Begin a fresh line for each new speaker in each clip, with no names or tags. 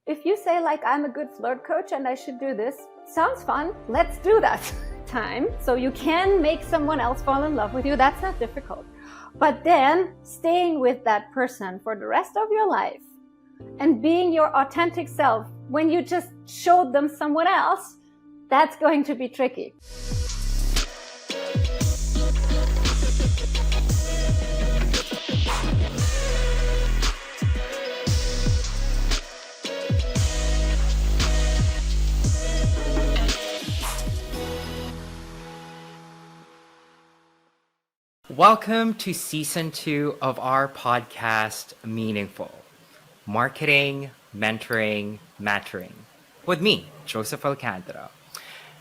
if you say like, I'm a good flirt coach and I should do this, sounds fun, let's do that. Time. So you can make someone else fall in love with you. That's not difficult. But then staying with that person for the rest of your life and being your authentic self when you just showed them someone else, that's going to be tricky.
Welcome to Season 2 of our podcast, Meaningful. Marketing, Mentoring, Mattering. With me, Joseph Alcantara.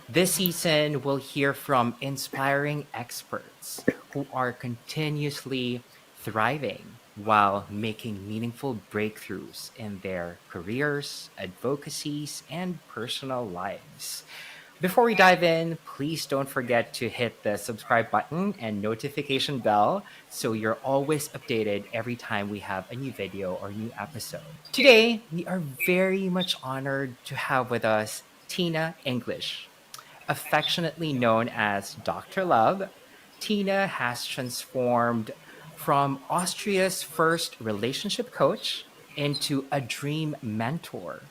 This season, we'll hear from inspiring experts who are continuously thriving while making meaningful breakthroughs in their careers, advocacies, and personal lives. Before we dive in, please don't forget to hit the subscribe button and notification bell so you're always updated every time we have a new video or new episode. Today, we are very much honored to have with us Tina Englisch. Affectionately known as Dr. Love, Tina has transformed from Austria's first relationship coach into a dream mentor,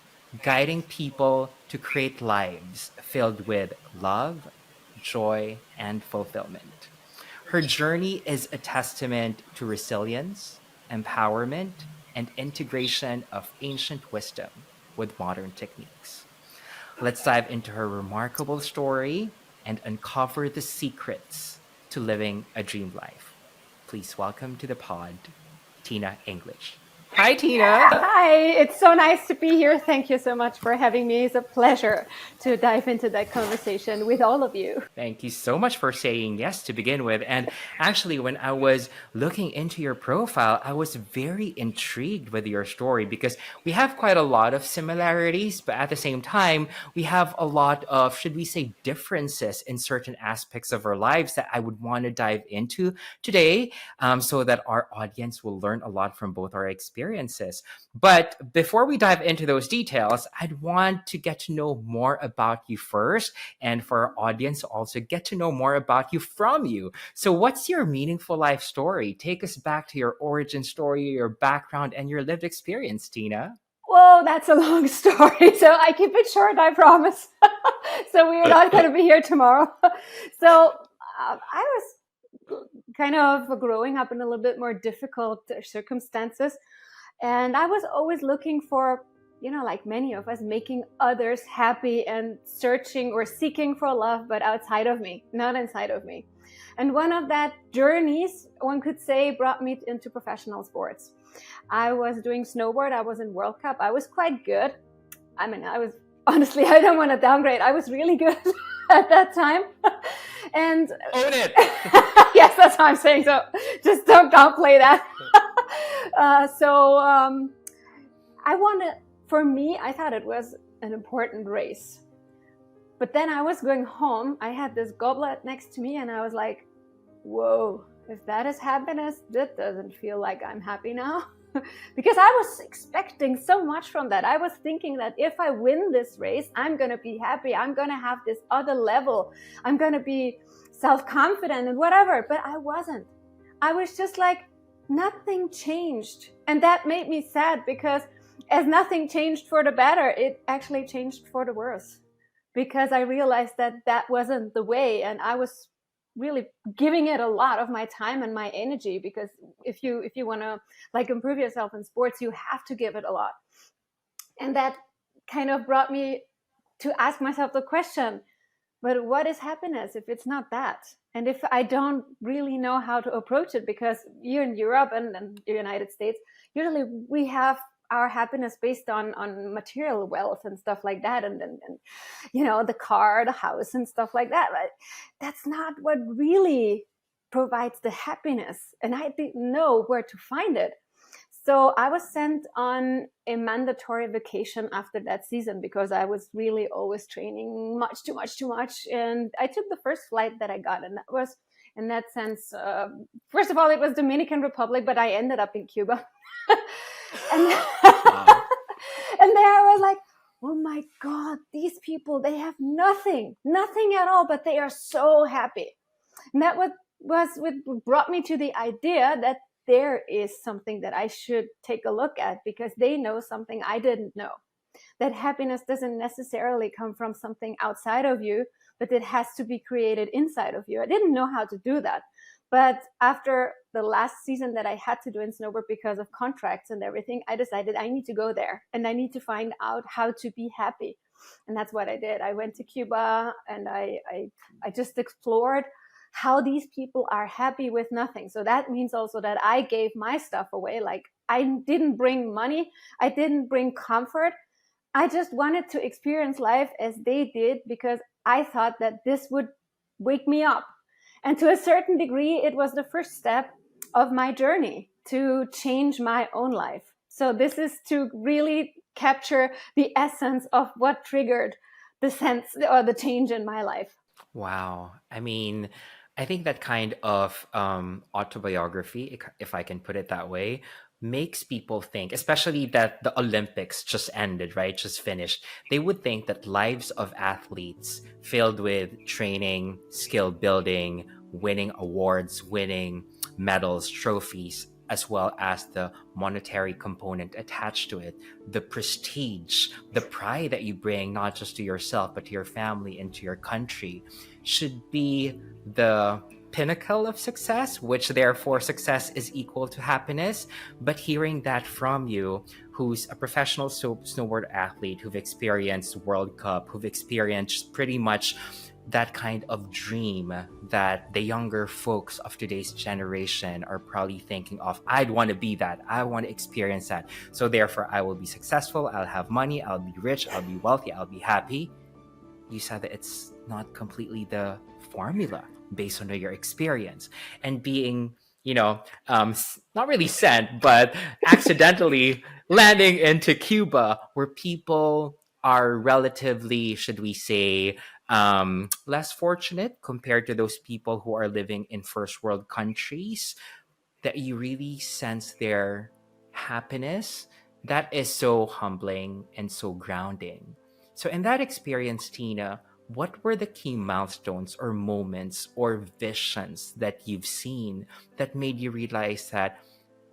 guiding people to create lives filled with love, joy, and fulfillment. Her journey is a testament to resilience, empowerment, and integration of ancient wisdom with modern techniques. Let's dive into her remarkable story and uncover the secrets to living a dream life. Please welcome to the pod, Tina Englisch. Hi, Tina.
Hi, it's so nice to be here. Thank you so much for having me. It's a pleasure to dive into that conversation with all of you.
Thank you so much for saying yes to begin with. And actually, when I was looking into your profile, I was very intrigued with your story because we have quite a lot of similarities, but at the same time, we have a lot of, should we say, differences in certain aspects of our lives that I would want to dive into today, so that our audience will learn a lot from both our experiences. But before we dive into those details, I'd want to get to know more about you first, and for our audience to also get to know more about you from you. So what's your meaningful life story? Take us back to your origin story, your background, and your lived experience, Tina.
Whoa, that's a long story. So I keep it short, I promise. So we are not going to be here tomorrow. So I was kind of growing up in a little bit more difficult circumstances. And I was always looking for, like many of us, making others happy and searching or seeking for love, but outside of me, not inside of me. And one of that journeys, one could say, brought me into professional sports. I was doing snowboard. I was in World Cup. I was quite good. I honestly, I don't want to downgrade. I was really good at that time. And
own it.
Yes, that's what I'm saying. So just don't downplay that. For me, I thought it was an important race. But then I was going home. I had this goblet next to me and I was like, whoa, if that is happiness, that doesn't feel like I'm happy now. Because I was expecting so much from that. I was thinking that if I win this race, I'm going to be happy. I'm going to have this other level. I'm going to be self-confident and whatever. But I wasn't. I was just like, nothing changed. And that made me sad because as nothing changed for the better, it actually changed for the worse. Because I realized that that wasn't the way. And I was really giving it a lot of my time and my energy, because if you want to improve yourself in sports, you have to give it a lot. And that kind of brought me to ask myself the question, but what is happiness if it's not that? And if I don't really know how to approach it, because here in Europe and the United States, usually we have our happiness based on material wealth and stuff like that, and the car, the house and stuff like that. But that's not what really provides the happiness, and I didn't know where to find it. So I was sent on a mandatory vacation after that season because I was really always training too much. And I took the first flight that I got, and that was, in that sense, first of all, it was Dominican Republic, but I ended up in Cuba. And And there I was like, oh my God, these people, they have nothing at all, but they are so happy. And that was what brought me to the idea that there is something that I should take a look at, because they know something I didn't know. That happiness doesn't necessarily come from something outside of you, but it has to be created inside of you. I didn't know how to do that. But after the last season that I had to do in snowboard because of contracts and everything, I decided I need to go there and I need to find out how to be happy. And that's what I did. I went to Cuba and I just explored how these people are happy with nothing. So that means also that I gave my stuff away. Like, I didn't bring money, I didn't bring comfort. I just wanted to experience life as they did, because I thought that this would wake me up. And to a certain degree, it was the first step of my journey to change my own life. So this is to really capture the essence of what triggered the sense or the change in my life.
Wow. I mean, I think that kind of autobiography, if I can put it that way, makes people think, especially that the Olympics just ended, right? Just finished. They would think that lives of athletes filled with training, skill building, winning awards, winning medals, trophies, as well as the monetary component attached to it, the prestige, the pride that you bring, not just to yourself, but to your family and to your country, should be the pinnacle of success, which therefore success is equal to happiness. But hearing that from you, who's a professional snowboard athlete, who've experienced World Cup, who've experienced pretty much that kind of dream that the younger folks of today's generation are probably thinking of, I'd want to be that, I want to experience that, so therefore I will be successful, I'll have money, I'll be rich, I'll be wealthy, I'll be happy. You said that it's not completely the formula based on your experience, and being, not really sent, but accidentally landing into Cuba, where people are relatively, should we say, less fortunate compared to those people who are living in first world countries, that you really sense their happiness. That is so humbling and so grounding. So in that experience, Tina, what were the key milestones or moments or visions that you've seen that made you realize that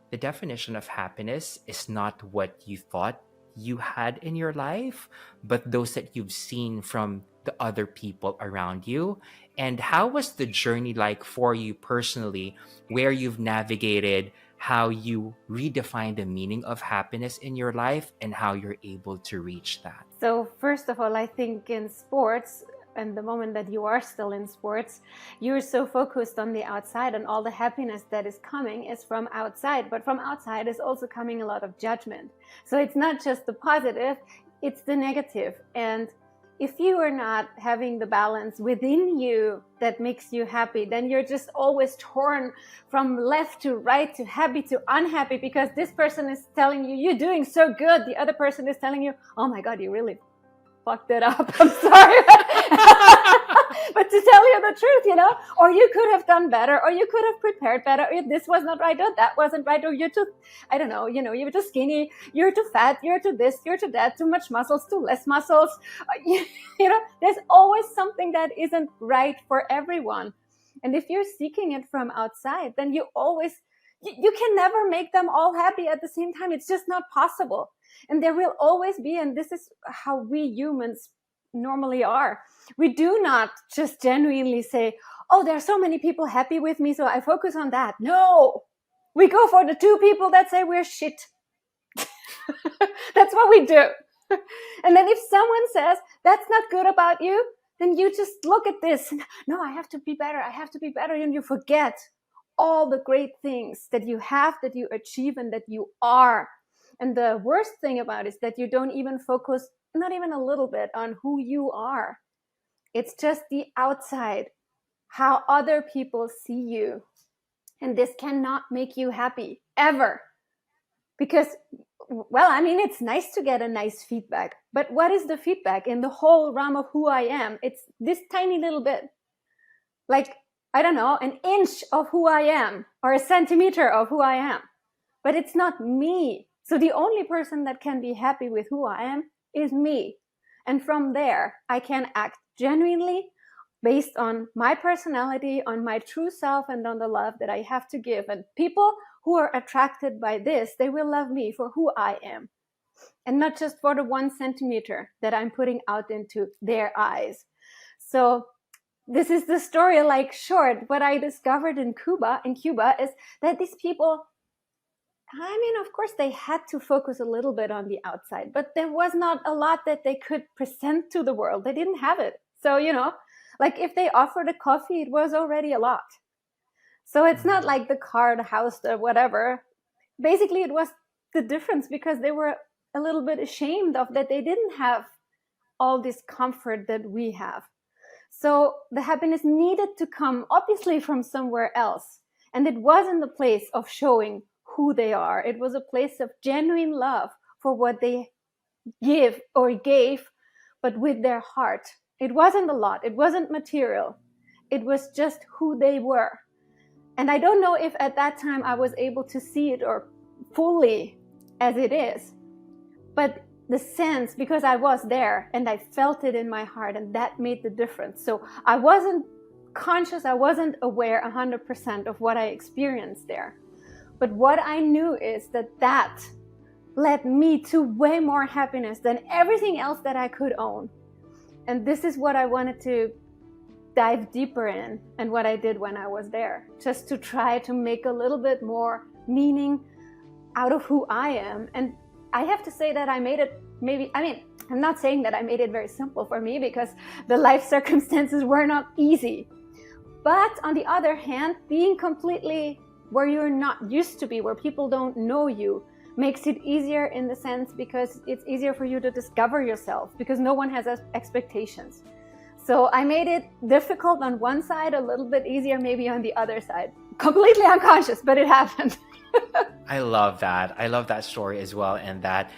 the definition of happiness is not what you thought you had in your life, but those that you've seen from the other people around you? And how was the journey like for you personally, where you've navigated how you redefine the meaning of happiness in your life and how you're able to reach that?
So first of all, I think in sports, and the moment that you are still in sports, you're so focused on the outside, and all the happiness that is coming is from outside. But from outside is also coming a lot of judgment. So it's not just the positive, it's the negative. And if you are not having the balance within you that makes you happy, then you're just always torn from left to right, to happy to unhappy, because this person is telling you, you're doing so good. The other person is telling you, oh my God, you really fucked it up. I'm sorry. But to tell you the truth, or you could have done better, or you could have prepared better, or this was not right, or that wasn't right, or you're too, I don't know, you were too skinny, you're too fat, you're too this, you're too that, too much muscles, too less muscles. There's always something that isn't right for everyone. And if you're seeking it from outside, then you can never make them all happy at the same time. It's just not possible. And there will always be, and this is how we humans normally are. We do not just genuinely say, oh, there are so many people happy with me, so I focus on that. No, we go for the 2 people that say we're shit. That's what we do. And then if someone says that's not good about you, then you just look at this. No, I have to be better. I have to be better. And you forget all the great things that you have, that you achieve, and that you are. And the worst thing about it is that you don't even focus, not even a little bit, on who you are. It's just the outside, how other people see you. And this cannot make you happy, ever. Because, it's nice to get a nice feedback. But what is the feedback in the whole realm of who I am? It's this tiny little bit. Like, I don't know, an inch of who I am, or a centimeter of who I am. But it's not me. So the only person that can be happy with who I am is me. And from there, I can act genuinely based on my personality, on my true self, and on the love that I have to give. And people who are attracted by this, they will love me for who I am, and not just for the 1 centimeter that I'm putting out into their eyes. So this is the story, like short. What I discovered in Cuba is that these people, I mean, of course, they had to focus a little bit on the outside, but there was not a lot that they could present to the world. They didn't have it. So, like if they offered a coffee, it was already a lot. So it's not like the car, the house, the whatever. Basically, it was the difference because they were a little bit ashamed of that they didn't have all this comfort that we have. So the happiness needed to come obviously from somewhere else. And it wasn't the place of showing who they are. It was a place of genuine love for what they give or gave, but with their heart. It wasn't a lot. It wasn't material. It was just who they were. And I don't know if at that time I was able to see it or fully as it is, but the sense, because I was there and I felt it in my heart, and that made the difference. So I wasn't conscious, I wasn't aware 100% of what I experienced there. But what I knew is that led me to way more happiness than everything else that I could own. And this is what I wanted to dive deeper in, and what I did when I was there, just to try to make a little bit more meaning out of who I am. And I have to say that I made it I'm not saying that I made it very simple for me, because the life circumstances were not easy. But on the other hand, being completely where you're not used to be, where people don't know you, makes it easier in the sense because it's easier for you to discover yourself, because no one has expectations. So I made it difficult on one side, a little bit easier maybe on the other side. Completely unconscious, but it happened.
I love that. I love that story as well. And that,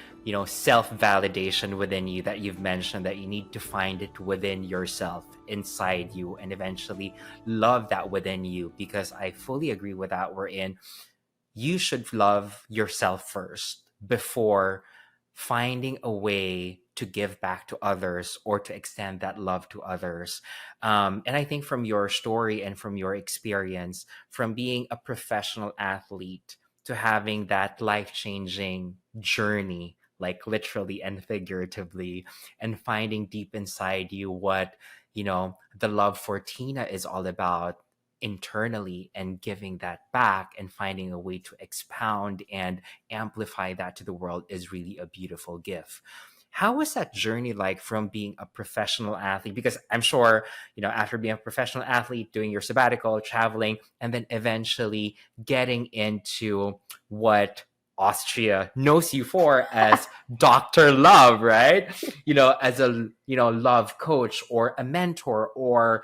self-validation within you that you've mentioned, that you need to find it within yourself, inside you, and eventually love that within you. Because I fully agree with that. You should love yourself first before finding a way to give back to others or to extend that love to others. And I think from your story and from your experience, from being a professional athlete to having that life-changing journey, like literally and figuratively, and finding deep inside you what, the love for Tina is all about internally, and giving that back and finding a way to expound and amplify that to the world is really a beautiful gift. How was that journey like from being a professional athlete? Because I'm sure, after being a professional athlete, doing your sabbatical, traveling, and then eventually getting into what Austria knows you for as Dr. Love, right? As a, love coach or a mentor, or,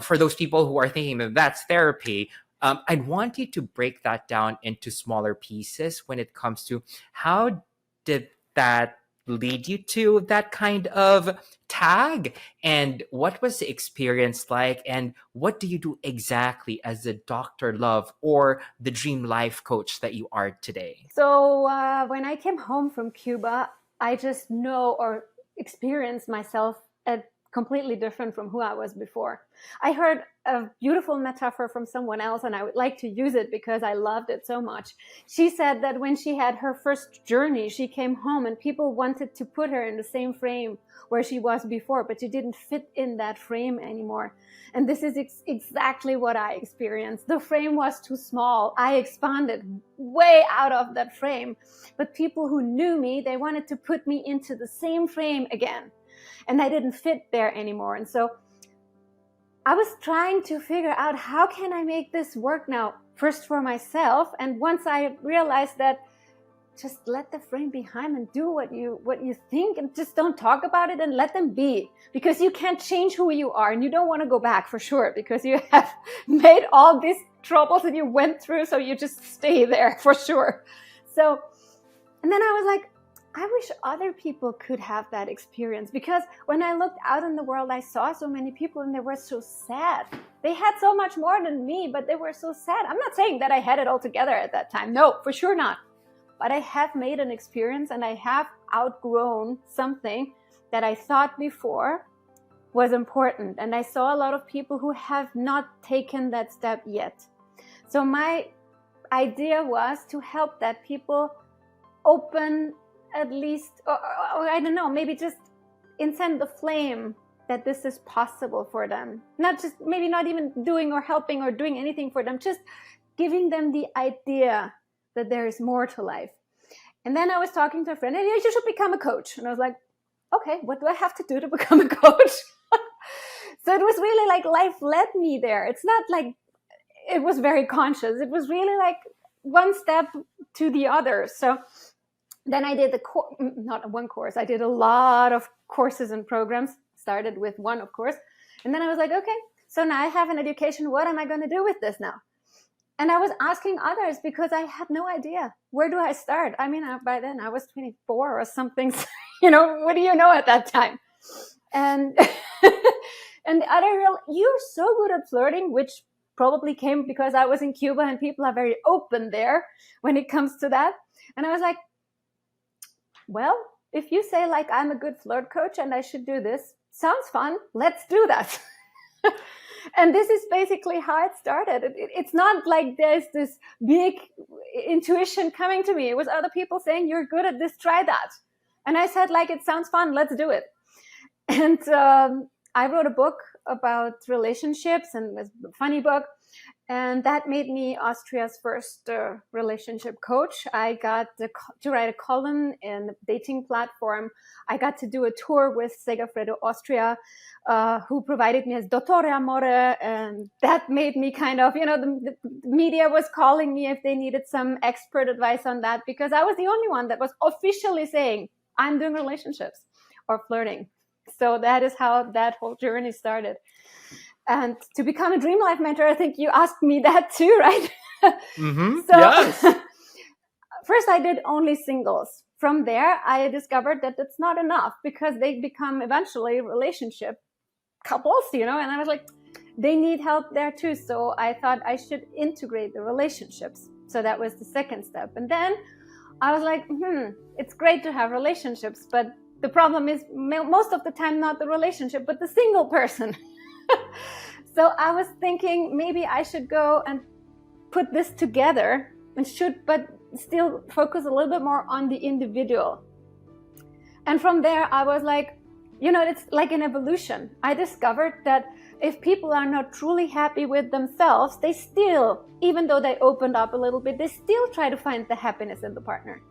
for those people who are thinking that that's therapy, I'd want you to break that down into smaller pieces when it comes to how did that lead you to that kind of tag, and what was the experience like, and what do you do exactly as a Dr. Love or the dream life coach that you are today?
So when I came home from Cuba, I just know or experienced myself at completely different from who I was before. I heard a beautiful metaphor from someone else, and I would like to use it because I loved it so much. She said that when she had her first journey, she came home and people wanted to put her in the same frame where she was before, but she didn't fit in that frame anymore. And this is exactly what I experienced. The frame was too small. I expanded way out of that frame. But people who knew me, they wanted to put me into the same frame again. And I didn't fit there anymore. And so I was trying to figure out, how can I make this work now? First for myself. And once I realized that, just let the frame behind and do what you think, and just don't talk about it and let them be, because you can't change who you are, and you don't want to go back for sure, because you have made all these troubles that you went through. So you just stay there for sure. So, and then I was like, I wish other people could have that experience, because when I looked out in the world, I saw so many people and they were so sad. They had so much more than me, but they were so sad. I'm not saying that I had it all together at that time. No, for sure not. but I have made an experience and I have outgrown something that I thought before was important. And I saw a lot of people who have not taken that step yet. So my idea was to help that people open at least, or I don't know, maybe just incend the flame that this is possible for them. Not just, maybe not even doing or helping or doing anything for them, just giving them the idea that there is more to life. And then I was talking to a friend, and you should become a coach. And I was like, okay, what do I have to do to become a coach? So it was really like life led me there. It's not like it was very conscious. It was really like one step to the other. So then I did not one course. I did a lot of courses and programs. Started with one, of course. And then I was like, okay, so now I have an education. What am I going to do with this now? And I was asking others because I had no idea. Where do I start? I mean, by then I was 24 or something. What do you know at that time? And and the other, you're so good at flirting, which probably came because I was in Cuba and people are very open there when it comes to that. And I was like, well, if you say like I'm a good flirt coach and I should do this, sounds fun. Let's do that. And this is basically how it started. It's not like there's this big intuition coming to me. It was other people saying, you're good at this, try that. And I said, like, it sounds fun, let's do it. And I wrote a book about relationships, and it was a funny book. And that made me Austria's first relationship coach. I got to write a column in a dating platform. I got to do a tour with Segafredo Austria, who provided me as Dottore Amore. And that made me kind of, the media was calling me if they needed some expert advice on that, because I was the only one that was officially saying, I'm doing relationships or flirting. So that is how that whole journey started. And to become a Dream Life mentor, I think you asked me that too, right?
Mm-hmm.
So
yes.
First I did only singles. From there, I discovered that it's not enough because they become eventually relationship couples, and I was like, they need help there too. So I thought I should integrate the relationships. So that was the second step. And then I was like, it's great to have relationships, but the problem is most of the time not the relationship, but the single person. So I was thinking maybe I should go and put this together but still focus a little bit more on the individual. And from there, I was like, it's like an evolution. I discovered that if people are not truly happy with themselves, they still, even though they opened up a little bit, they still try to find the happiness in the partner.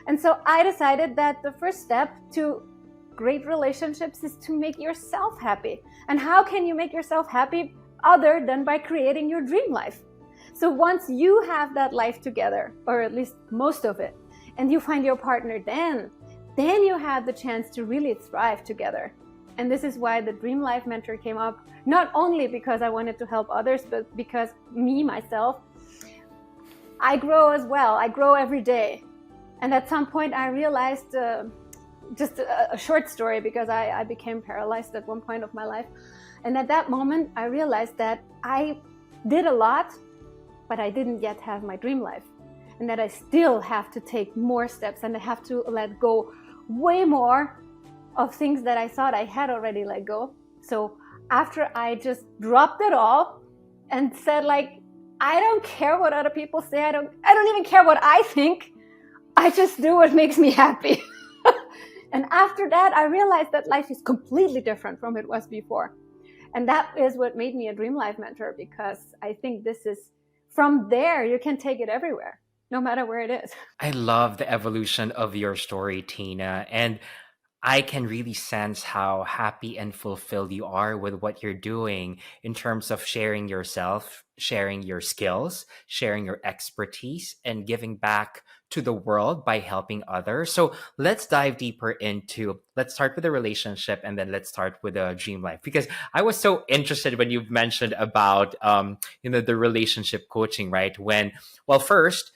And so I decided that the first step to great relationships is to make yourself happy. And how can you make yourself happy other than by creating your dream life? So once you have that life together, or at least most of it, and you find your partner, then you have the chance to really thrive together. And this is why the Dream Life Mentor came up, not only because I wanted to help others, but because myself, I grow as well. I grow every day. And at some point I realized, just a short story, because I became paralyzed at one point of my life. And at that moment, I realized that I did a lot, but I didn't yet have my dream life. And that I still have to take more steps, and I have to let go way more of things that I thought I had already let go. So after I just dropped it all and said, like, I don't care what other people say. I don't even care what I think. I just do what makes me happy. And after that, I realized that life is completely different from it was before. And that is what made me a Dream Life Mentor, because I think this is, from there, you can take it everywhere, no matter where it is.
I love the evolution of your story, Tina. And I can really sense how happy and fulfilled you are with what you're doing in terms of sharing yourself, sharing your skills, sharing your expertise, and giving back to the world by helping others. So let's dive deeper let's start with the relationship, and then let's start with the dream life, because I was so interested when you've mentioned about, the relationship coaching, right? First,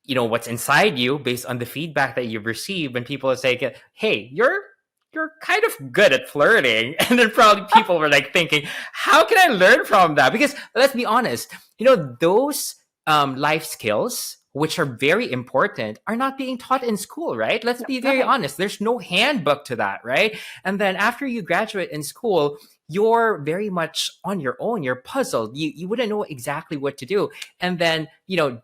what's inside you based on the feedback that you've received when people say, hey, you're kind of good at flirting. And then probably people were like thinking, how can I learn from that? Because let's be honest, those life skills which are very important, are not being taught in school, right? Let's be very honest. There's no handbook to that, right? And then after you graduate in school, you're very much on your own. You're puzzled. You wouldn't know exactly what to do. And then,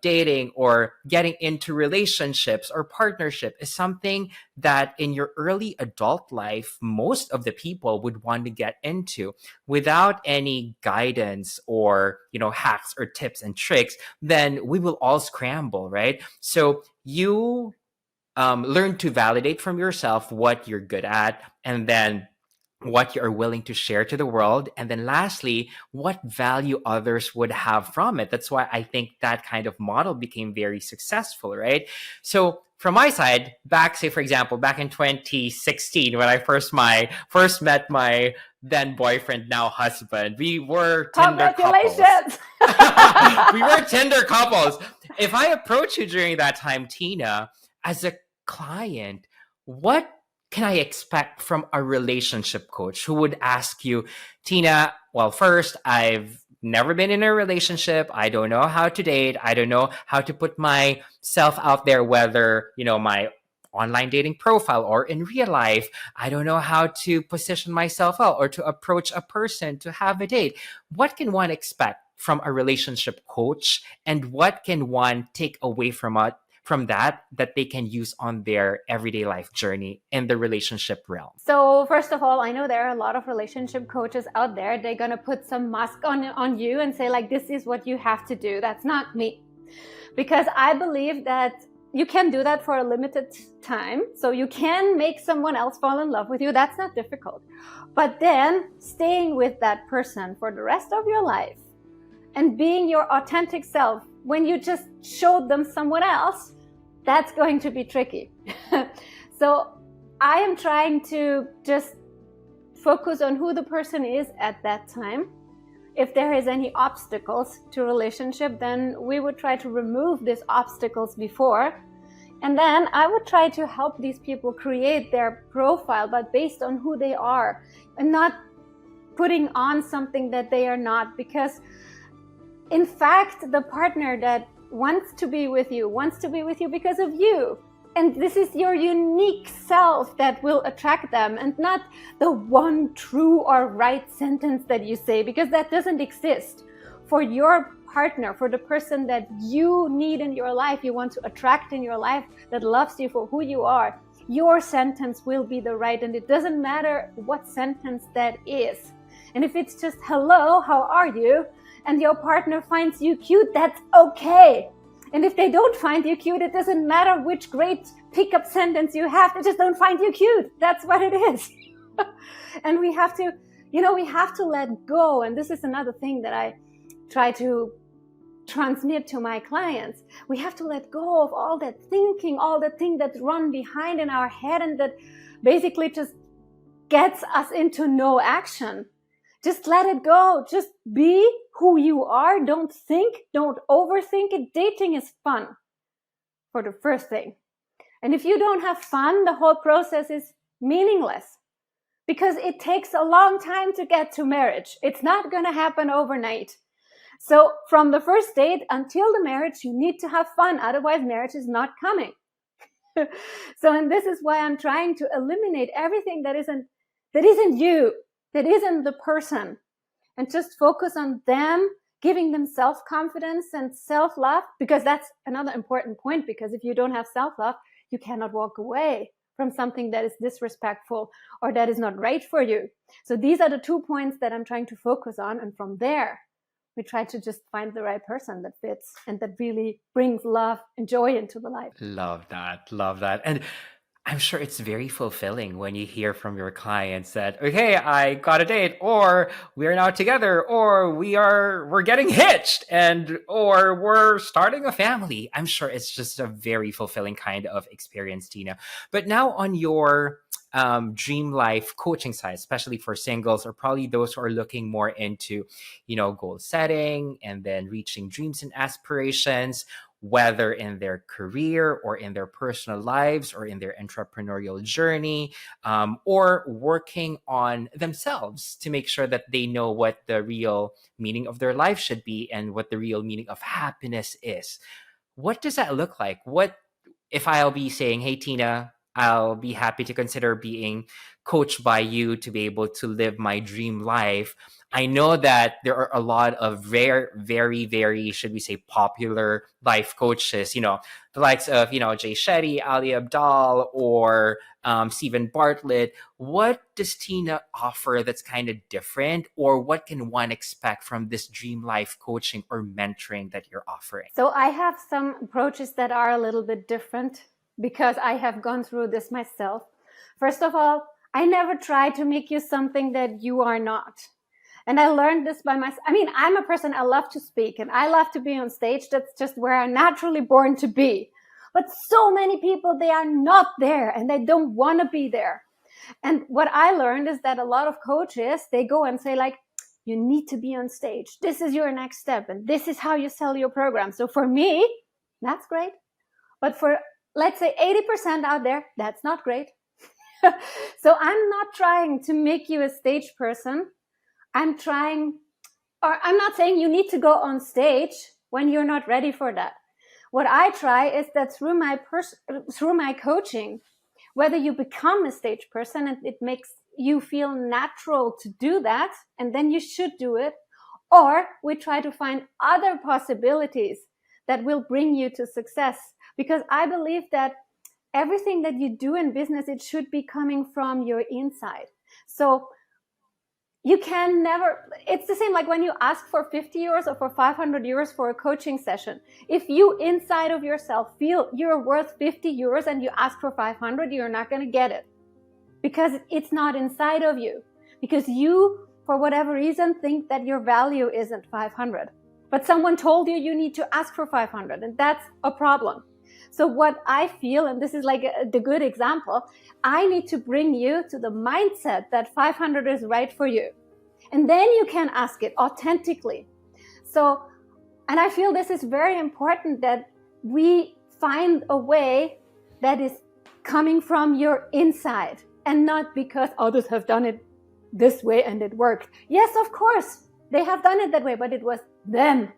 dating or getting into relationships or partnership is something that in your early adult life, most of the people would want to get into without any guidance or, hacks or tips and tricks. Then we will all scramble, right? So you learn to validate from yourself what you're good at, and then what you're willing to share to the world. And then lastly, what value others would have from it. That's why I think that kind of model became very successful, right? So from my side, say, for example, back in 2016, when I first met my then boyfriend, now husband, we were Tinder couples. We were Tinder couples. If I approach you during that time, Tina, as a client, what can I expect from a relationship coach who would ask you, Tina, well, first, I've never been in a relationship. I don't know how to date. I don't know how to put myself out there, whether, my online dating profile or in real life. I don't know how to position myself out or to approach a person to have a date. What can one expect from a relationship coach, and what can one take away from that they can use on their everyday life journey in the relationship realm?
So first of all, I know there are a lot of relationship coaches out there. They're going to put some mask on you and say, like, this is what you have to do. That's not me. Because I believe that you can do that for a limited time. So you can make someone else fall in love with you. That's not difficult. But then staying with that person for the rest of your life and being your authentic self when you just showed them someone else, that's going to be tricky. So I am trying to just focus on who the person is at that time. If there is any obstacles to relationship, then we would try to remove these obstacles before. And then I would try to help these people create their profile, but based on who they are and not putting on something that they are not. Because in fact, the partner that wants to be with you because of you. And this is your unique self that will attract them, and not the one true or right sentence that you say, because that doesn't exist. For your partner, for the person that you need in your life, you want to attract in your life, that loves you for who you are, your sentence will be the right, and it doesn't matter what sentence that is. And if it's just, hello, how are you? And your partner finds you cute, that's okay. And if they don't find you cute, it doesn't matter which great pickup sentence you have, they just don't find you cute. That's what it is. And we have to let go. And this is another thing that I try to transmit to my clients. We have to let go of all that thinking, all the thing that run behind in our head and that basically just gets us into no action. Just let it go. Just be who you are. Don't think. Don't overthink it. Dating is fun, for the first thing. And if you don't have fun, the whole process is meaningless, because it takes a long time to get to marriage. It's not going to happen overnight. So from the first date until the marriage, you need to have fun. Otherwise, marriage is not coming. And this is why I'm trying to eliminate everything that isn't you, that isn't the person, and just focus on them, giving them self-confidence and self-love, because that's another important point. Because if you don't have self-love, you cannot walk away from something that is disrespectful or that is not right for you. So these are the 2 points that I'm trying to focus on. And from there, we try to just find the right person that fits and that really brings love and joy into the life.
Love that. Love that. And I'm sure it's very fulfilling when you hear from your clients that, okay, I got a date, or we're now together, or we're getting hitched, or we're starting a family. I'm sure it's just a very fulfilling kind of experience, Tina. But now on your dream life coaching side, especially for singles, or probably those who are looking more into, goal setting and then reaching dreams and aspirations, whether in their career or in their personal lives or in their entrepreneurial journey, or working on themselves to make sure that they know what the real meaning of their life should be and what the real meaning of happiness is. what does that look like? What if I'll be saying, hey, Tina, I'll be happy to consider being coached by you to be able to live my dream life. I know that there are a lot of very, should we say, popular life coaches, the likes of, Jay Shetty, Ali Abdal, or Stephen Bartlett. What does Tina offer that's kind of different, or what can one expect from this dream life coaching or mentoring that you're offering?
So I have some approaches that are a little bit different because I have gone through this myself. First of all, I never try to make you something that you are not. And I learned this by myself. I mean, I'm a person, I love to speak and I love to be on stage. That's just where I'm naturally born to be. But so many people, they are not there and they don't want to be there. And what I learned is that a lot of coaches, they go and say like, you need to be on stage. This is your next step. And this is how you sell your program. So for me, that's great. But for, let's say 80% out there, that's not great. So I'm not trying to make you a stage person. I'm not saying you need to go on stage when you're not ready for that. What I try is that through my coaching, whether you become a stage person and it makes you feel natural to do that, and then you should do it, or we try to find other possibilities that will bring you to success. Because I believe that everything that you do in business, it should be coming from your inside. So you can never, it's the same like when you ask for 50 euros or for 500 euros for a coaching session. If you inside of yourself feel you're worth 50 euros and you ask for 500, you're not going to get it because it's not inside of you. Because you, for whatever reason, think that your value isn't 500. But someone told you you need to ask for 500 and that's a problem. So what I feel, and this is like the good example, I need to bring you to the mindset that 500 is right for you. And then you can ask it authentically. So, and I feel this is very important that we find a way that is coming from your inside and not because others have done it this way and it worked. Yes, of course, they have done it that way, but it was them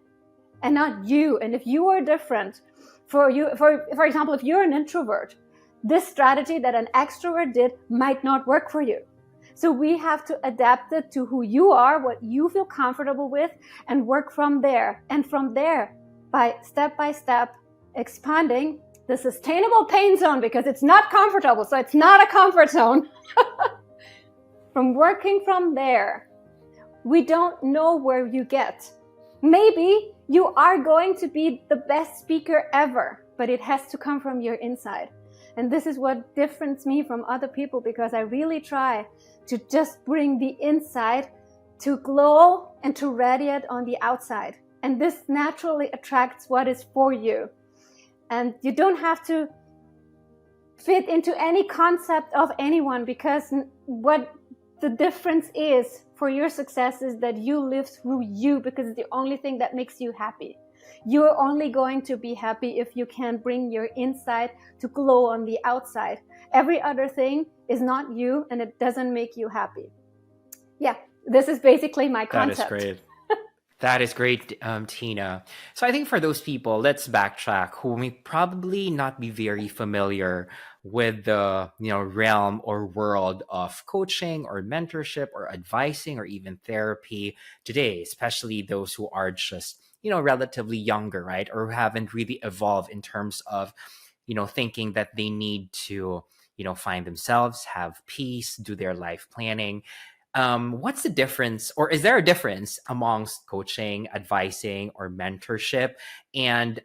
and not you. And if you are different, for example, if you're an introvert, this strategy that an extrovert did might not work for you. So we have to adapt it to who you are, what you feel comfortable with, and work from there. And from there, by step expanding the sustainable pain zone, because it's not comfortable, so it's not a comfort zone. From working from there, we don't know where you get. Maybe you are going to be the best speaker ever, but it has to come from your inside. And this is what differentiates me from other people, because I really try to just bring the inside to glow and to radiate on the outside. And this naturally attracts what is for you. And you don't have to fit into any concept of anyone, because what the difference is for your success is that you live through you, because it's the only thing that makes you happy. You're only going to be happy if you can bring your inside to glow on the outside. Every other thing is not you, and it doesn't make you happy. Yeah, this is basically my concept.
That is great. That is great, Tina. So I think for those people, let's backtrack, who may probably not be very familiar with the realm or world of coaching or mentorship or advising or even therapy today, especially those who are just relatively younger, right? Or who haven't really evolved in terms of thinking that they need to find themselves, have peace, do their life planning. What's the difference, or is there a difference amongst coaching, advising, or mentorship? And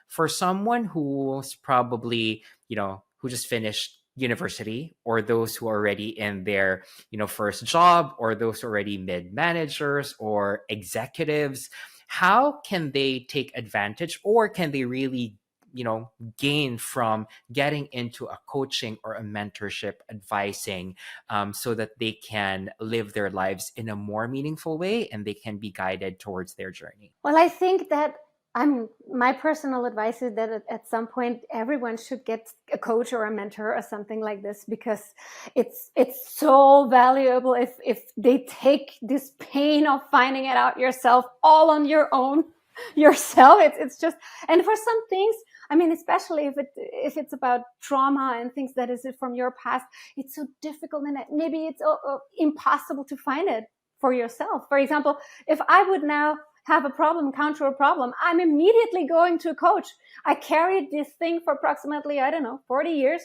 for someone who's probably, who just finished university, or those who are already in their, first job, or those already mid-managers or executives, how can they take advantage, or can they really gain from getting into a coaching or a mentorship advising, so that they can live their lives in a more meaningful way and they can be guided towards their journey?
Well, I think that my personal advice is that at some point everyone should get a coach or a mentor or something like this, because it's so valuable if they take this pain of finding it out yourself all on your own. yourself. It's just, and for some things, I mean, especially if it's about trauma and things that is from your past, it's so difficult, and maybe it's impossible to find it for yourself. For example, if I would now have a problem, encounter a problem, I'm immediately going to a coach. I carried this thing for approximately, I don't know, 40 years.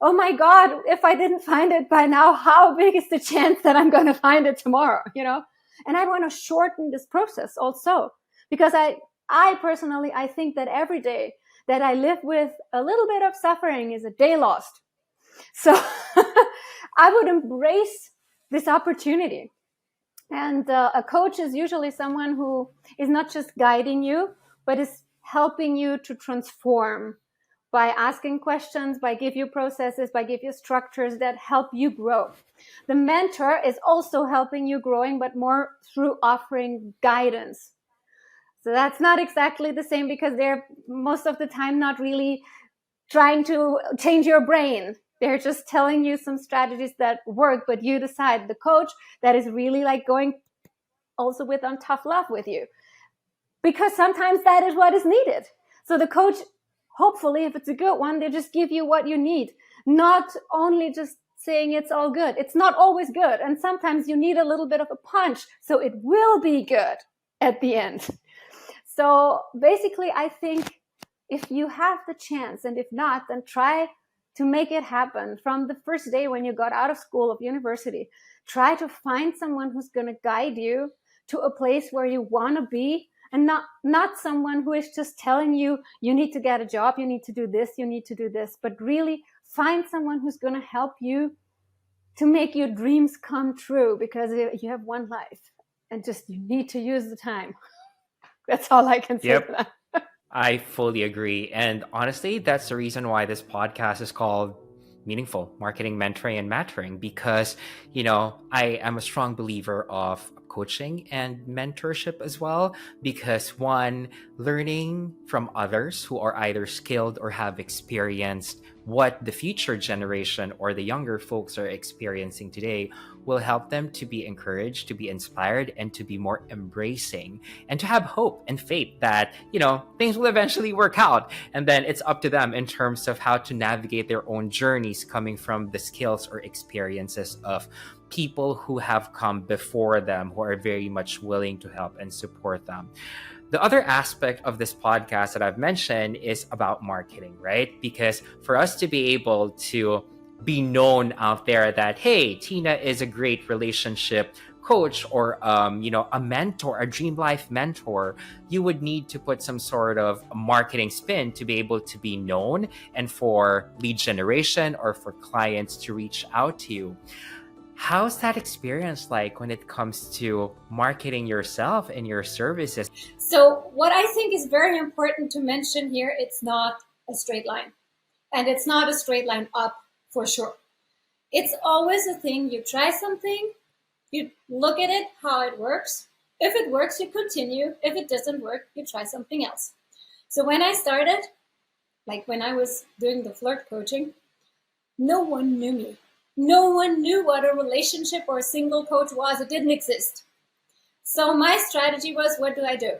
Oh my God, if I didn't find it by now, how big is the chance that I'm going to find it tomorrow, And I want to shorten this process also, because I personally, I think that every day that I live with a little bit of suffering is a day lost. So I would embrace this opportunity. And a coach is usually someone who is not just guiding you, but is helping you to transform by asking questions, by give you processes, by give you structures that help you grow. The mentor is also helping you growing, but more through offering guidance. So that's not exactly the same, because they're most of the time not really trying to change your brain. They're just telling you some strategies that work, but you decide. The coach that is really like going also with on tough love with you, because sometimes that is what is needed. So the coach, hopefully, if it's a good one, they just give you what you need, not only just saying it's all good. It's not always good. And sometimes you need a little bit of a punch, so it will be good at the end. So basically, I think if you have the chance, and if not, then try to make it happen from the first day when you got out of school, of university. Try to find someone who's going to guide you to a place where you want to be, and not someone who is just telling you, you need to get a job, you need to do this, you need to do this, but really find someone who's going to help you to make your dreams come true, because you have one life and just you need to use the time. That's all I can say
Yep.
to that.
I fully agree. And honestly, that's the reason why this podcast is called Meaningful Marketing, Mentoring, and Mattering, because, I am a strong believer of coaching and mentorship as well, because one, learning from others who are either skilled or have experienced what the future generation or the younger folks are experiencing today will help them to be encouraged, to be inspired, and to be more embracing, and to have hope and faith that, things will eventually work out. And then it's up to them in terms of how to navigate their own journeys, coming from the skills or experiences of people who have come before them, who are very much willing to help and support them. The other aspect of this podcast that I've mentioned is about marketing, right? Because for us to be able to be known out there that, hey, Tina is a great relationship coach, or a mentor, a dream life mentor, you would need to put some sort of marketing spin to be able to be known, and for lead generation or for clients to reach out to you. How's that experience like when it comes to marketing yourself and your services?
So what I think is very important to mention here, it's not a straight line, and it's not a straight line up for sure. It's always a thing. You try something, you look at it, how it works. If it works, you continue. If it doesn't work, you try something else. So when I started, like when I was doing the flirt coaching, no one knew me. No one knew what a relationship or a single coach was. It didn't exist. So my strategy was, what do I do?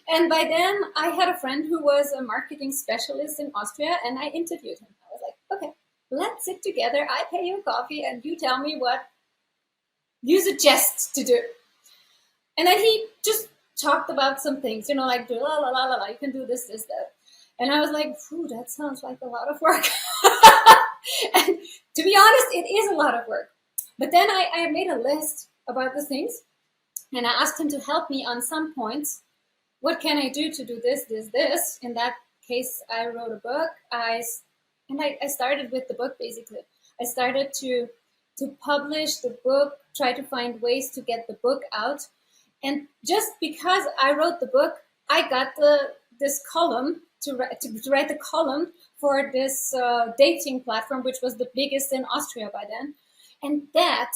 And by then I had a friend who was a marketing specialist in Austria, and I interviewed him. I was like, okay, let's sit together. I pay you coffee and you tell me what you suggest to do. And then he just talked about some things, like la la la la la, you can do this, this, that. And I was like, that sounds like a lot of work. And to be honest, it is a lot of work. But then I made a list about the things, and I asked him to help me on some points. What can I do to do this, this, this? In that case, I wrote a book. I started with the book, basically. I started to publish the book, try to find ways to get the book out. And just because I wrote the book, I got this column to write the column for this dating platform, which was the biggest in Austria by then. And that,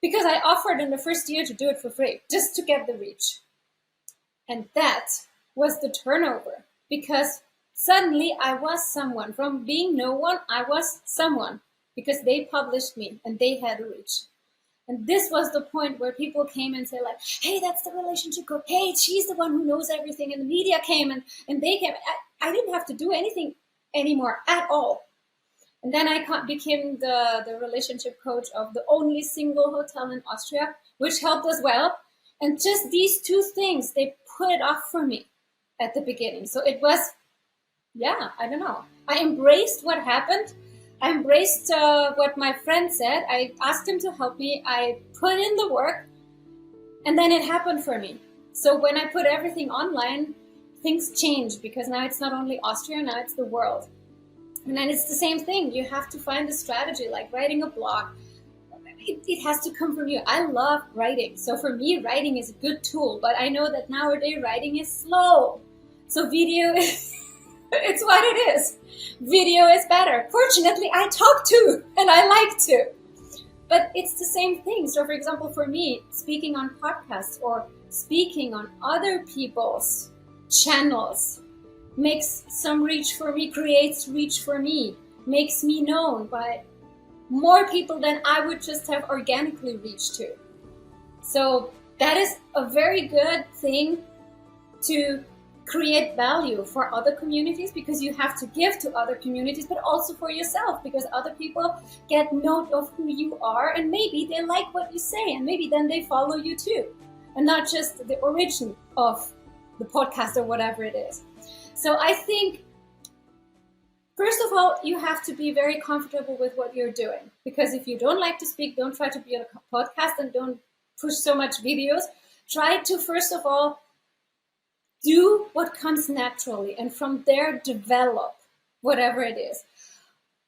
because I offered in the first year to do it for free, just to get the reach. And that was the turnover, because suddenly I was someone. From being no one, I was someone, because they published me and they had a reach. And this was the point where people came and said, like, hey, that's the relationship coach. Hey, she's the one who knows everything. And the media came and they came. I didn't have to do anything anymore at all. And then I became the relationship coach of the only single hotel in Austria, which helped as well. And just these two things, they put it off for me at the beginning. So it was, I don't know. I embraced what happened. I embraced what my friend said. I asked him to help me. I put in the work, and then it happened for me. So when I put everything online, things changed, because now it's not only Austria, now it's the world. And then it's the same thing. You have to find a strategy, like writing a blog. It has to come from you. I love writing. So for me, writing is a good tool, but I know that nowadays writing is slow. So video is, it's what it is. Video is better. Fortunately, I talk too, and I like to. But it's the same thing. So for example, for me, speaking on podcasts or speaking on other people's channels makes some reach for me, creates reach for me, makes me known by more people than I would just have organically reached to. So that is a very good thing to create value for other communities, because you have to give to other communities, but also for yourself, because other people get note of who you are, and maybe they like what you say, and maybe then they follow you too, and not just the origin of the podcast or whatever it is. So I think, first of all, you have to be very comfortable with what you're doing, because if you don't like to speak, don't try to be on a podcast and don't push so much videos. Try to, first of all, do what comes naturally, and from there develop whatever it is.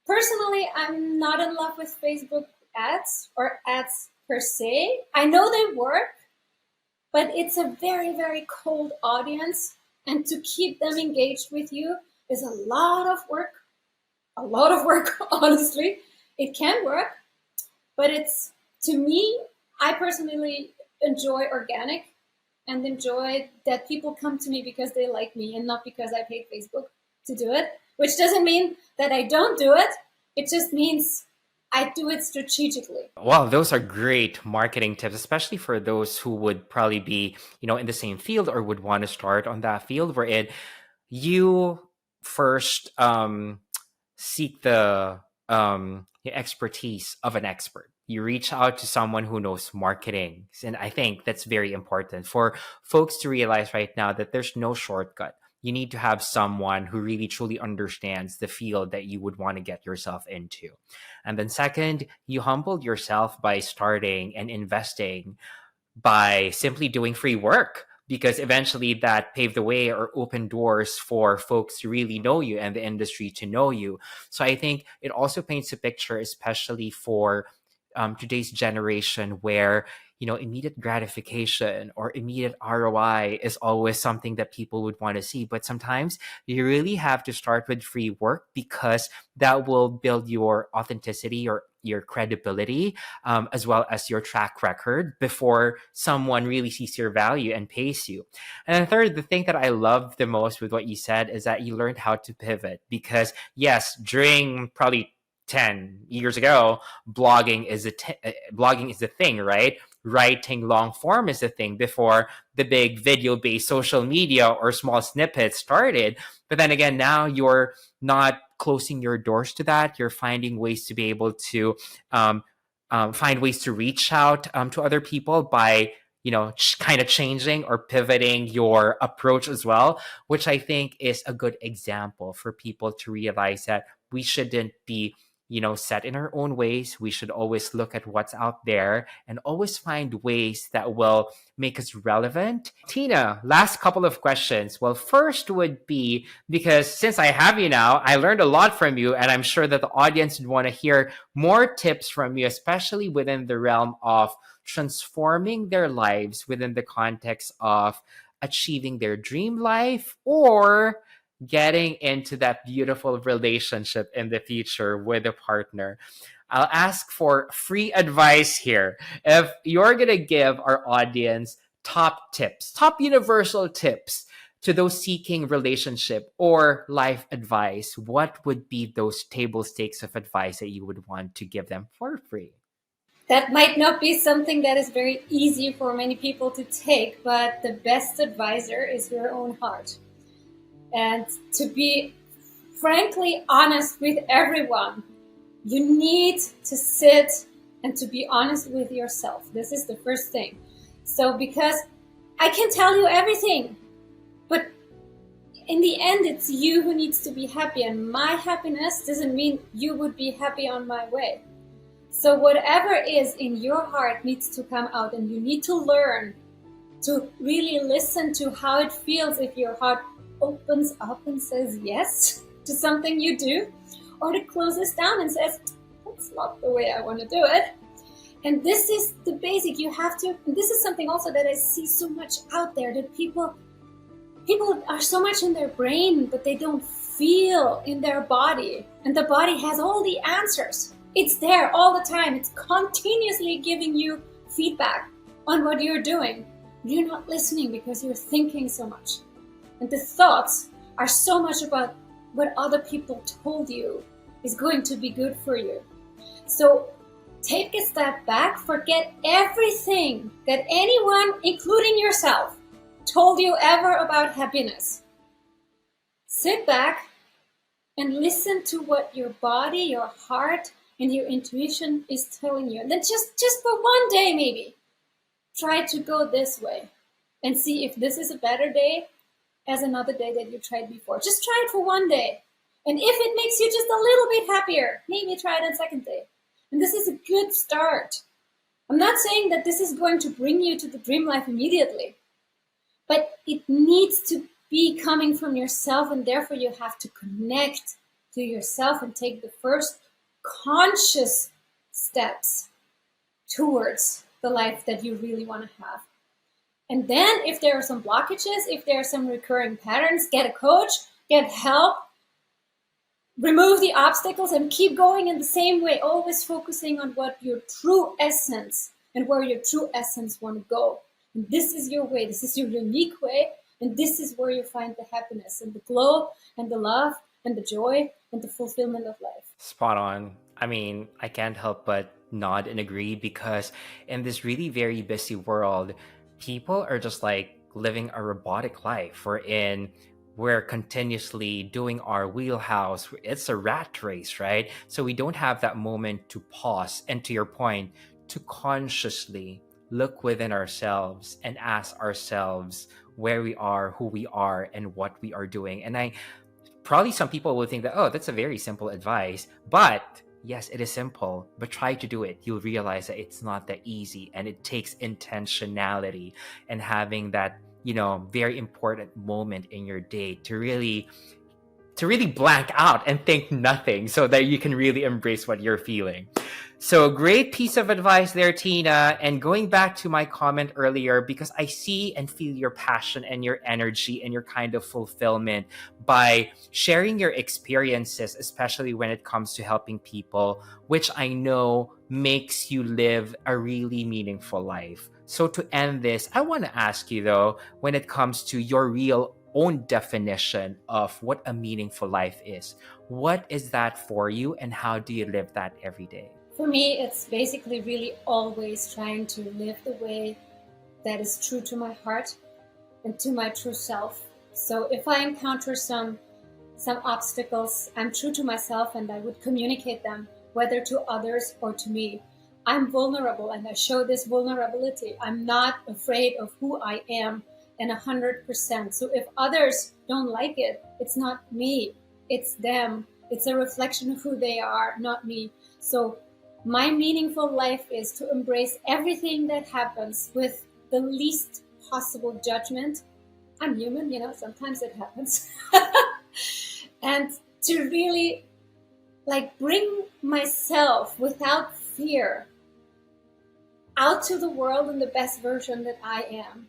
Personally, I'm not in love with Facebook ads or ads per se. I know they work, but it's a very, very cold audience, and to keep them engaged with you is a lot of work. A lot of work, honestly. It can work, but it's, to me, I personally enjoy organic and enjoy that people come to me because they like me and not because I paid Facebook to do it, which doesn't mean that I don't do it. It just means I do it strategically.
Well, those are great marketing tips, especially for those who would probably be, in the same field or would want to start on that field, wherein you first seek the expertise of an expert. You reach out to someone who knows marketing. And I think that's very important for folks to realize right now that there's no shortcut. You need to have someone who really truly understands the field that you would want to get yourself into. And then second, you humbled yourself by starting and investing by simply doing free work, because eventually that paved the way or opened doors for folks to really know you and the industry to know you. So I think it also paints a picture, especially for today's generation, where immediate gratification or immediate ROI is always something that people would want to see. But sometimes you really have to start with free work, because that will build your authenticity or your credibility, as well as your track record before someone really sees your value and pays you. And then third, the thing that I love the most with what you said is that you learned how to pivot, because yes, during probably 10 years ago, blogging is the thing, right? Writing long form is the thing before the big video based social media or small snippets started. But then again, now you're not closing your doors to that. You're finding ways to be able to find ways to reach out to other people by kind of changing or pivoting your approach as well, which I think is a good example for people to realize that we shouldn't be set in our own ways. We should always look at what's out there and always find ways that will make us relevant. Tina, last couple of questions. Well, first would be, because since I have you now, I learned a lot from you, and I'm sure that the audience would want to hear more tips from you, especially within the realm of transforming their lives within the context of achieving their dream life or getting into that beautiful relationship in the future with a partner. I'll ask for free advice here. If you're going to give our audience top tips, top universal tips to those seeking relationship or life advice, what would be those table stakes of advice that you would want to give them for free?
That might not be something that is very easy for many people to take, but the best advisor is your own heart. And to be frankly honest with everyone, you need to sit and to be honest with yourself. This is the first thing. So, because I can tell you everything, but in the end, it's you who needs to be happy. And my happiness doesn't mean you would be happy on my way. So whatever is in your heart needs to come out, and you need to learn to really listen to how it feels if your heart opens up and says yes to something you do, or it closes down and says, that's not the way I want to do it. And this is the basic. You have to, and this is something also that I see so much out there, that people are so much in their brain, but they don't feel in their body. And the body has all the answers. It's there all the time. It's continuously giving you feedback on what you're doing. You're not listening because you're thinking so much. And the thoughts are so much about what other people told you is going to be good for you. So take a step back, forget everything that anyone, including yourself, told you ever about happiness. Sit back and listen to what your body, your heart, and your intuition is telling you. And then just for one day, maybe, try to go this way and see if this is a better day as another day that you tried before. Just try it for one day. And if it makes you just a little bit happier, maybe try it on second day. And this is a good start. I'm not saying that this is going to bring you to the dream life immediately, but it needs to be coming from yourself, and therefore you have to connect to yourself and take the first conscious steps towards the life that you really want to have. And then if there are some blockages, if there are some recurring patterns, get a coach, get help, remove the obstacles, and keep going in the same way, always focusing on what your true essence and where your true essence want to go. And this is your way, this is your unique way, and this is where you find the happiness and the glow and the love and the joy and the fulfillment of life.
Spot on. I mean, I can't help but nod and agree, because in this really very busy world, people are just like living a robotic life. We're continuously doing our wheelhouse. It's a rat race, right? So we don't have that moment to pause and, to your point, to consciously look within ourselves and ask ourselves where we are, who we are, and what we are doing. And probably some people will think that, oh, that's a very simple advice. But yes, it is simple, but try to do it. You'll realize that it's not that easy, and it takes intentionality and having that, very important moment in your day to really blank out and think nothing, so that you can really embrace what you're feeling. So great piece of advice there, Tina. And going back to my comment earlier, because I see and feel your passion and your energy and your kind of fulfillment by sharing your experiences, especially when it comes to helping people, which I know makes you live a really meaningful life. So to end this, I want to ask you, though, when it comes to your real own definition of what a meaningful life is, what is that for you, and how do you live that every day?
For me, it's basically really always trying to live the way that is true to my heart and to my true self. So if I encounter some obstacles, I'm true to myself, and I would communicate them, whether to others or to me. I'm vulnerable, and I show this vulnerability. I'm not afraid of who I am, and 100%. So if others don't like it, it's not me, it's them. It's a reflection of who they are, not me. So my meaningful life is to embrace everything that happens with the least possible judgment. I'm human, sometimes it happens. And to really bring myself without fear out to the world in the best version that I am.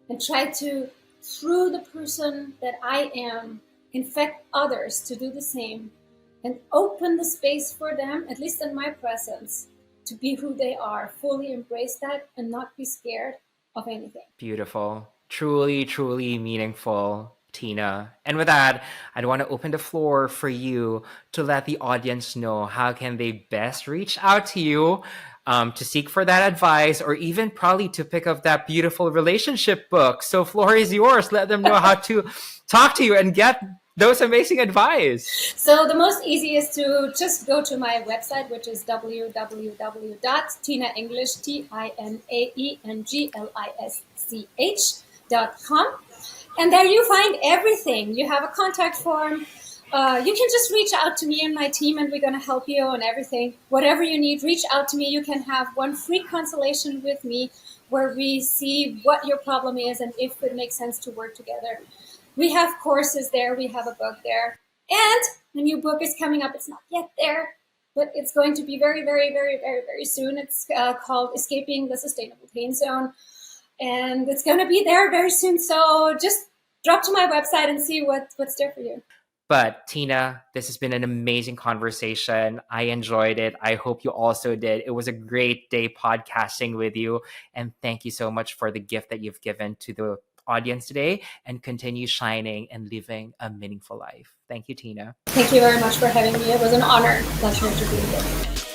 And try to, through the person that I am, infect others to do the same, and open the space for them, at least in my presence, to be who they are, fully embrace that, and not be scared of anything.
Beautiful. Truly, truly meaningful, Tina. And with that, I'd want to open the floor for you to let the audience know how can they best reach out to you to seek for that advice, or even probably to pick up that beautiful relationship book. So floor is yours. Let them know how to talk to you and get those amazing advice.
So the most easy is to just go to my website, which is www.tinaenglish.com. And there you find everything. You have a contact form. You can just reach out to me and my team, and we're going to help you on everything. Whatever you need, reach out to me. You can have one free consultation with me where we see what your problem is and if it makes sense to work together. We have courses there. We have a book there. And a new book is coming up. It's not yet there, but it's going to be very, very, very, very, very soon. It's called Escaping the Sustainable Pain Zone. And it's going to be there very soon. So just drop to my website and see what's there for you.
But Tina, this has been an amazing conversation. I enjoyed it. I hope you also did. It was a great day podcasting with you. And thank you so much for the gift that you've given to the audience today, and continue shining and living a meaningful life. Thank you, Tina.
Thank you very much for having me. It was an honor. Pleasure to be here.